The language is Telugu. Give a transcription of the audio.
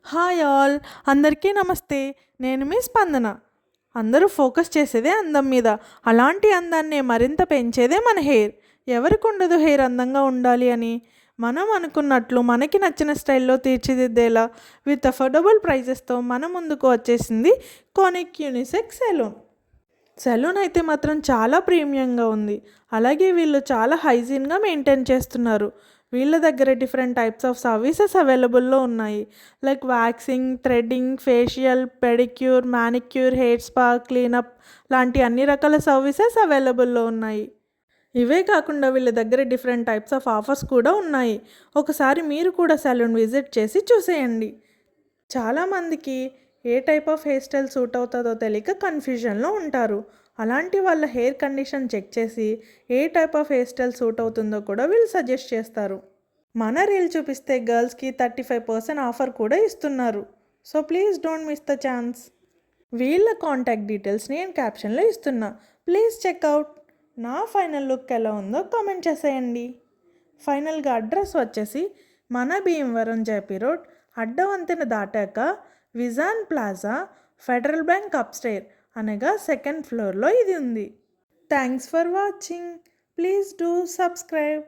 హాయ్ ఆల్, అందరికీ నమస్తే. నేను మీ స్పందన. అందరూ ఫోకస్ చేసేదే అందం మీద. అలాంటి అందాన్ని మరింత పెంచేదే మన హెయిర్. ఎవరికి ఉండదు హెయిర్ అందంగా ఉండాలి అని? మనం అనుకున్నట్లు మనకి నచ్చిన స్టైల్లో తీర్చిదిద్దేలా విత్ అఫోర్డబుల్ ప్రైజెస్తో మన ముందుకు వచ్చేసింది కోనిక్ యూనిసెక్స్ సెలూన్. సెలూన్ అయితే మాత్రం చాలా ప్రీమియంగా ఉంది. అలాగే వీళ్ళు చాలా హైజీన్గా మెయింటైన్ చేస్తున్నారు. వీళ్ళ దగ్గర డిఫరెంట్ టైప్స్ ఆఫ్ సర్వీసెస్ అవైలబుల్లో ఉన్నాయి. Like waxing, threading, facial, pedicure, manicure, hair spa, cleanup లాంటి అన్ని రకాల సర్వీసెస్ అవైలబుల్లో ఉన్నాయి. ఇవే కాకుండా వీళ్ళ దగ్గర డిఫరెంట్ టైప్స్ ఆఫ్ ఆఫర్స్ కూడా ఉన్నాయి. ఒకసారి మీరు కూడా సెలూన్ విజిట్ చేసి చూసేయండి. చాలామందికి ఏ type of hair style suit అవుతుందో తెలియక కన్ఫ్యూజన్లో ఉంటారు. అలాంటి వాళ్ళ హెయిర్ కండిషన్ చెక్ చేసి ఏ type of hair style suit అవుతుందో కూడా వీళ్ళు సజెస్ట్ చేస్తారు. మన రీల్ చూపిస్తే గర్ల్స్కి 35% ఆఫర్ కూడా ఇస్తున్నారు. So please don't miss the chance. వీళ్ళ కాంటాక్ట్ డీటెయిల్స్ నేను క్యాప్షన్లో ఇస్తున్నా. Please check out. నా ఫైనల్ లుక్ ఎలా ఉందో కామెంట్ చేసేయండి. ఫైనల్గా అడ్రస్ వచ్చేసి మన భీమవరం జేపీ రోడ్, అడ్డవంతెన దాటాక విజాన్ ప్లాజా, ఫెడరల్ బ్యాంక్ అప్స్టైర్ అనగా సెకండ్ ఫ్లోర్లో ఇది ఉంది. Thanks for watching. Please do subscribe.